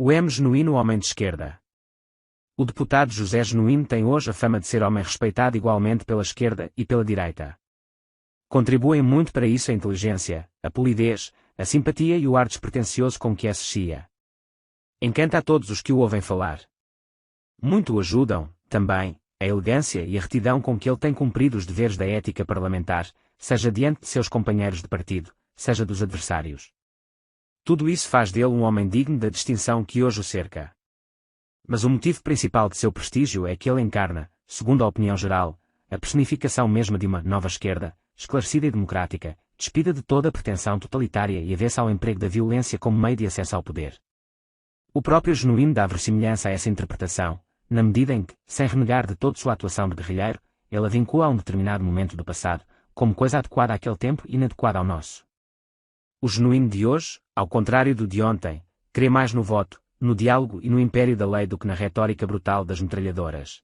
O genuíno homem de esquerda. O deputado José Genuíno tem hoje a fama de ser homem respeitado igualmente pela esquerda e pela direita. Contribuem muito para isso a inteligência, a polidez, a simpatia e o ar despretensioso com que associa. Encanta a todos os que o ouvem falar. Muito o ajudam, também, a elegância e a retidão com que ele tem cumprido os deveres da ética parlamentar, seja diante de seus companheiros de partido, seja dos adversários. Tudo isso faz dele um homem digno da distinção que hoje o cerca. Mas o motivo principal de seu prestígio é que ele encarna, segundo a opinião geral, a personificação mesma de uma nova esquerda, esclarecida e democrática, despida de toda a pretensão totalitária e avessa ao emprego da violência como meio de acesso ao poder. O próprio Genuíno dá versemelhança a essa interpretação, na medida em que, sem renegar de toda sua atuação de guerrilheiro, ele a vincula a um determinado momento do passado, como coisa adequada àquele tempo e inadequada ao nosso. O Genuíno de hoje, ao contrário do de ontem, crê mais no voto, no diálogo e no império da lei do que na retórica brutal das metralhadoras.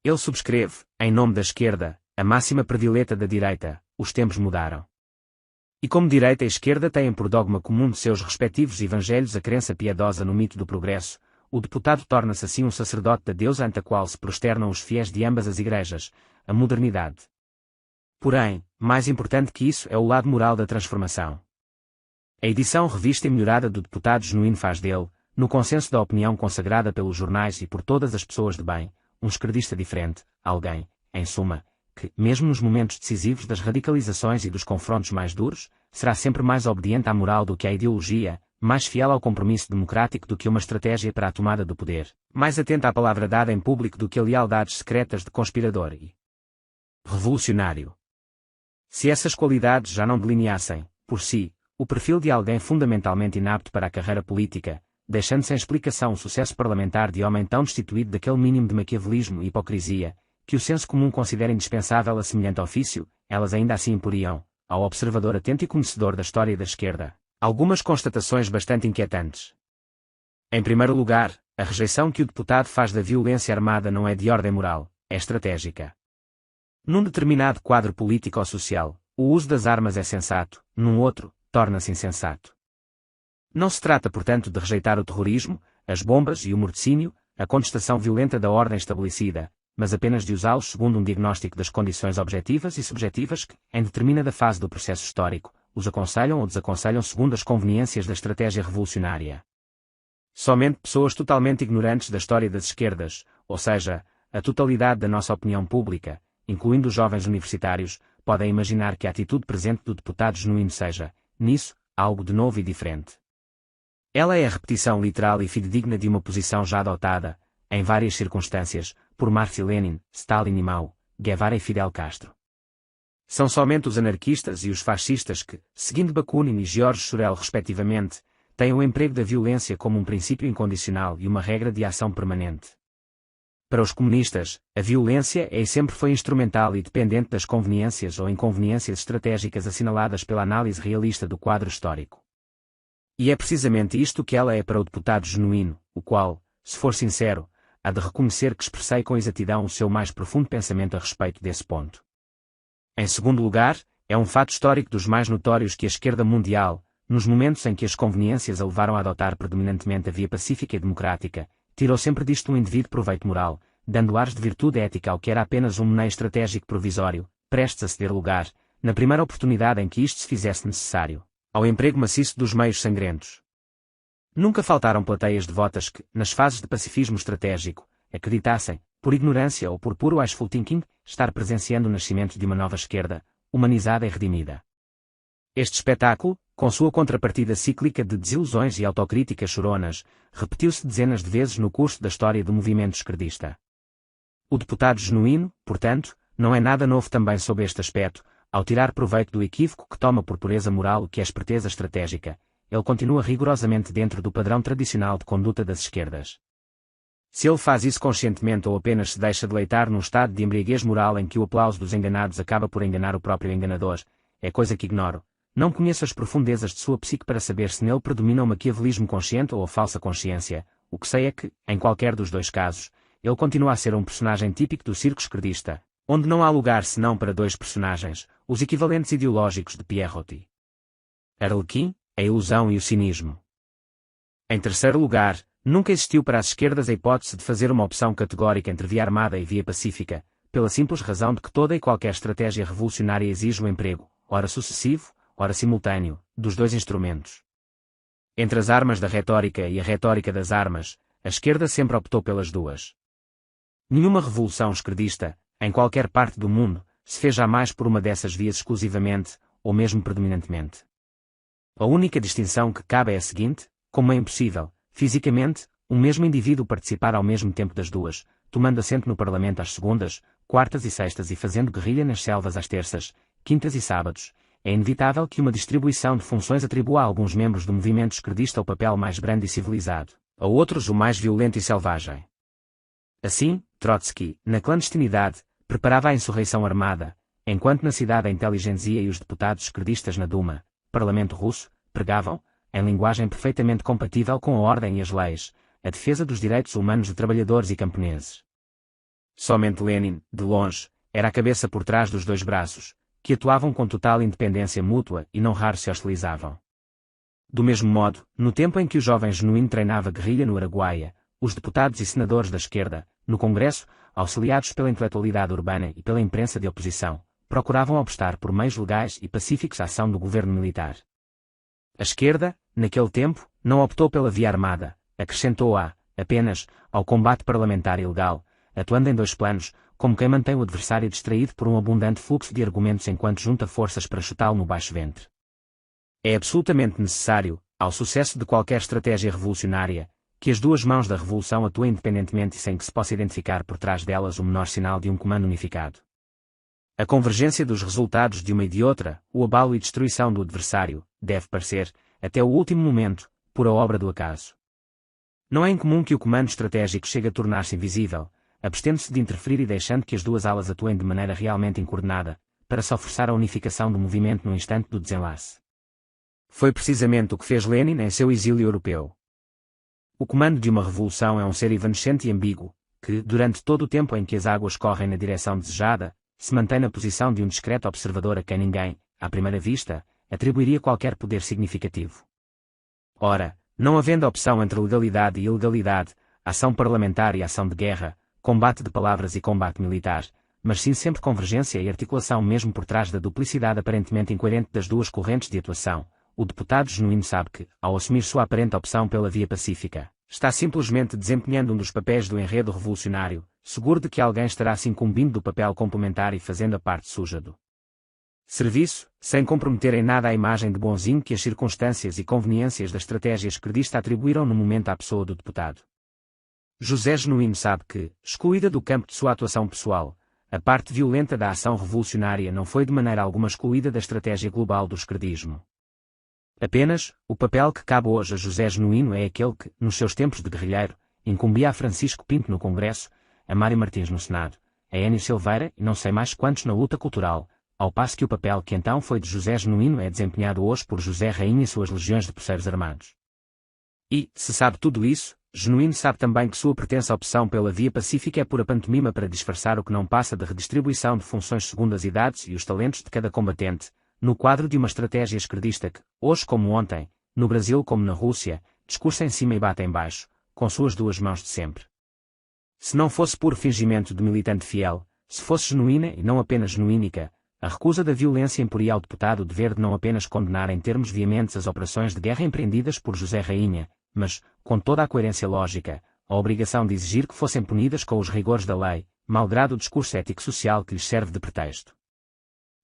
Ele subscreve, em nome da esquerda, a máxima predileta da direita: os tempos mudaram. E como direita e esquerda têm por dogma comum de seus respectivos evangelhos a crença piedosa no mito do progresso, o deputado torna-se assim um sacerdote da deusa ante a qual se prosternam os fiéis de ambas as igrejas, a modernidade. Porém, mais importante que isso é o lado moral da transformação. A edição revista e melhorada do deputado Genuíno faz dele, no consenso da opinião consagrada pelos jornais e por todas as pessoas de bem, um esquerdista diferente, alguém, em suma, que, mesmo nos momentos decisivos das radicalizações e dos confrontos mais duros, será sempre mais obediente à moral do que à ideologia, mais fiel ao compromisso democrático do que uma estratégia para a tomada do poder, mais atento à palavra dada em público do que a lealdades secretas de conspirador e revolucionário. Se essas qualidades já não delineassem, por si, o perfil de alguém fundamentalmente inapto para a carreira política, deixando sem explicação o sucesso parlamentar de homem tão destituído daquele mínimo de maquiavelismo e hipocrisia, que o senso comum considera indispensável a semelhante ofício, elas ainda assim imporiam, ao observador atento e conhecedor da história da esquerda, algumas constatações bastante inquietantes. Em primeiro lugar, a rejeição que o deputado faz da violência armada não é de ordem moral, é estratégica. Num determinado quadro político ou social, o uso das armas é sensato, num outro, torna-se insensato. Não se trata, portanto, de rejeitar o terrorismo, as bombas e o morticínio, a contestação violenta da ordem estabelecida, mas apenas de usá-los segundo um diagnóstico das condições objetivas e subjetivas que, em determinada fase do processo histórico, os aconselham ou desaconselham segundo as conveniências da estratégia revolucionária. Somente pessoas totalmente ignorantes da história das esquerdas, ou seja, a totalidade da nossa opinião pública, incluindo os jovens universitários, podem imaginar que a atitude presente do deputado Genuíno seja, nisso, algo de novo e diferente. Ela é a repetição literal e fidedigna de uma posição já adotada, em várias circunstâncias, por Marx e Lenin, Stalin e Mao, Guevara e Fidel Castro. São somente os anarquistas e os fascistas que, seguindo Bakunin e George Sorel respectivamente, têm o emprego da violência como um princípio incondicional e uma regra de ação permanente. Para os comunistas, a violência é e sempre foi instrumental e dependente das conveniências ou inconveniências estratégicas assinaladas pela análise realista do quadro histórico. E é precisamente isto que ela é para o deputado Genuíno, o qual, se for sincero, há de reconhecer que expressei com exatidão o seu mais profundo pensamento a respeito desse ponto. Em segundo lugar, é um fato histórico dos mais notórios que a esquerda mundial, nos momentos em que as conveniências a levaram a adotar predominantemente a via pacífica e democrática, tirou sempre disto um indevido proveito moral, dando ares de virtude ética ao que era apenas um meio estratégico provisório, prestes a ceder lugar, na primeira oportunidade em que isto se fizesse necessário, ao emprego maciço dos meios sangrentos. Nunca faltaram plateias devotas que, nas fases de pacifismo estratégico, acreditassem, por ignorância ou por puro wishful thinking, estar presenciando o nascimento de uma nova esquerda, humanizada e redimida. Este espetáculo, com sua contrapartida cíclica de desilusões e autocríticas choronas, repetiu-se dezenas de vezes no curso da história do movimento esquerdista. O deputado Genuíno, portanto, não é nada novo também sob este aspecto, ao tirar proveito do equívoco que toma por pureza moral o que é esperteza estratégica, ele continua rigorosamente dentro do padrão tradicional de conduta das esquerdas. Se ele faz isso conscientemente ou apenas se deixa deleitar num estado de embriaguez moral em que o aplauso dos enganados acaba por enganar o próprio enganador, é coisa que ignoro. Não conheço as profundezas de sua psique para saber se nele predomina o maquiavelismo consciente ou a falsa consciência. O que sei é que, em qualquer dos dois casos, ele continua a ser um personagem típico do circo esquerdista, onde não há lugar senão para dois personagens, os equivalentes ideológicos de Pierre Roti. Arlequim, a ilusão e o cinismo. Em terceiro lugar, nunca existiu para as esquerdas a hipótese de fazer uma opção categórica entre via armada e via pacífica, pela simples razão de que toda e qualquer estratégia revolucionária exige o emprego, ora sucessivo, ora simultâneo, dos dois instrumentos. Entre as armas da retórica e a retórica das armas, a esquerda sempre optou pelas duas. Nenhuma revolução esquerdista, em qualquer parte do mundo, se fez jamais por uma dessas vias exclusivamente, ou mesmo predominantemente. A única distinção que cabe é a seguinte: como é impossível, fisicamente, um mesmo indivíduo participar ao mesmo tempo das duas, tomando assento no Parlamento às segundas, quartas e sextas e fazendo guerrilha nas selvas às terças, quintas e sábados, é inevitável que uma distribuição de funções atribua a alguns membros do movimento esquerdista o papel mais brando e civilizado, a outros o mais violento e selvagem. Assim, Trotsky, na clandestinidade, preparava a insurreição armada, enquanto na cidade a inteligenzia e os deputados esquerdistas na Duma, parlamento russo, pregavam, em linguagem perfeitamente compatível com a ordem e as leis, a defesa dos direitos humanos de trabalhadores e camponeses. Somente Lenin, de longe, era a cabeça por trás dos dois braços, que atuavam com total independência mútua e não raro se hostilizavam. Do mesmo modo, no tempo em que o jovem genuíno treinava guerrilha no Araguaia, os deputados e senadores da esquerda, no Congresso, auxiliados pela intelectualidade urbana e pela imprensa de oposição, procuravam obstar por meios legais e pacíficos a ação do governo militar. A esquerda, naquele tempo, não optou pela via armada, acrescentou-a, apenas, ao combate parlamentar e legal, atuando em dois planos, como quem mantém o adversário distraído por um abundante fluxo de argumentos enquanto junta forças para chutá-lo no baixo ventre. É absolutamente necessário, ao sucesso de qualquer estratégia revolucionária, que as duas mãos da revolução atuem independentemente e sem que se possa identificar por trás delas o menor sinal de um comando unificado. A convergência dos resultados de uma e de outra, o abalo e destruição do adversário, deve parecer, até o último momento, pura obra do acaso. Não é incomum que o comando estratégico chegue a tornar-se invisível, abstendo-se de interferir e deixando que as duas alas atuem de maneira realmente incoordenada, para só forçar a unificação do movimento no instante do desenlace. Foi precisamente o que fez Lenin em seu exílio europeu. O comando de uma revolução é um ser evanescente e ambíguo, que, durante todo o tempo em que as águas correm na direção desejada, se mantém na posição de um discreto observador a quem ninguém, à primeira vista, atribuiria qualquer poder significativo. Ora, não havendo opção entre legalidade e ilegalidade, ação parlamentar e ação de guerra, combate de palavras e combate militar, mas sim sempre convergência e articulação mesmo por trás da duplicidade aparentemente incoerente das duas correntes de atuação, o deputado genuíno sabe que, ao assumir sua aparente opção pela via pacífica, está simplesmente desempenhando um dos papéis do enredo revolucionário, seguro de que alguém estará se incumbindo do papel complementar e fazendo a parte suja do serviço, sem comprometer em nada a imagem de bonzinho que as circunstâncias e conveniências da estratégia esquerdista atribuíram no momento à pessoa do deputado. José Genuíno sabe que, excluída do campo de sua atuação pessoal, a parte violenta da ação revolucionária não foi de maneira alguma excluída da estratégia global do esquerdismo. Apenas, o papel que cabe hoje a José Genuíno é aquele que, nos seus tempos de guerrilheiro, incumbia a Francisco Pinto no Congresso, a Mário Martins no Senado, a Enio Silveira e não sei mais quantos na luta cultural, ao passo que o papel que então foi de José Genuíno é desempenhado hoje por José Rainha e suas legiões de poceiros armados. E, se sabe tudo isso, Genuíno sabe também que sua pretensa opção pela via pacífica é pura pantomima para disfarçar o que não passa da redistribuição de funções segundo as idades e os talentos de cada combatente, no quadro de uma estratégia esquerdista que, hoje como ontem, no Brasil como na Rússia, discursa em cima e bate em baixo, com suas duas mãos de sempre. Se não fosse puro fingimento de militante fiel, se fosse genuína e não apenas genuínica, a recusa da violência imporia ao deputado o dever de não apenas condenar em termos veementes as operações de guerra empreendidas por José Rainha, mas, com toda a coerência lógica, a obrigação de exigir que fossem punidas com os rigores da lei, malgrado o discurso ético-social que lhes serve de pretexto.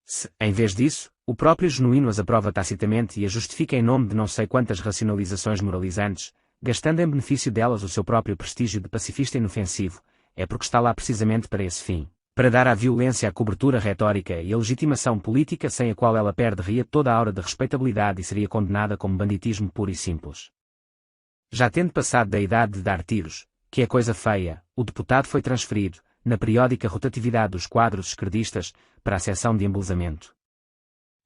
Se, em vez disso, o próprio Genuíno as aprova tacitamente e as justifica em nome de não sei quantas racionalizações moralizantes, gastando em benefício delas o seu próprio prestígio de pacifista inofensivo, é porque está lá precisamente para esse fim, para dar à violência a cobertura retórica e a legitimação política sem a qual ela perderia toda a aura de respeitabilidade e seria condenada como banditismo puro e simples. Já tendo passado da idade de dar tiros, que é coisa feia, o deputado foi transferido, na periódica rotatividade dos quadros esquerdistas, para a seção de embelezamento.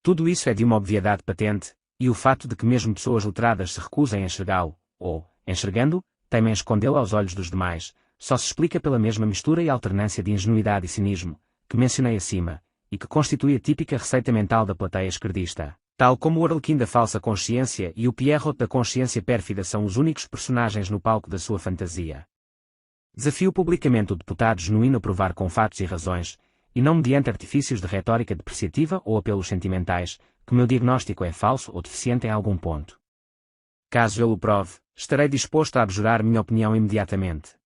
Tudo isso é de uma obviedade patente, e o fato de que mesmo pessoas letradas se recusem a enxergá-lo, ou, enxergando-o, temem escondê-lo aos olhos dos demais, só se explica pela mesma mistura e alternância de ingenuidade e cinismo, que mencionei acima, e que constitui a típica receita mental da plateia esquerdista. Tal como o Arlequim da falsa consciência e o Pierrot da consciência pérfida são os únicos personagens no palco da sua fantasia. Desafio publicamente o deputado genuíno a provar com fatos e razões, e não mediante artifícios de retórica depreciativa ou apelos sentimentais, que o meu diagnóstico é falso ou deficiente em algum ponto. Caso eu o prove, estarei disposto a abjurar minha opinião imediatamente.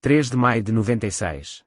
3 de maio de 96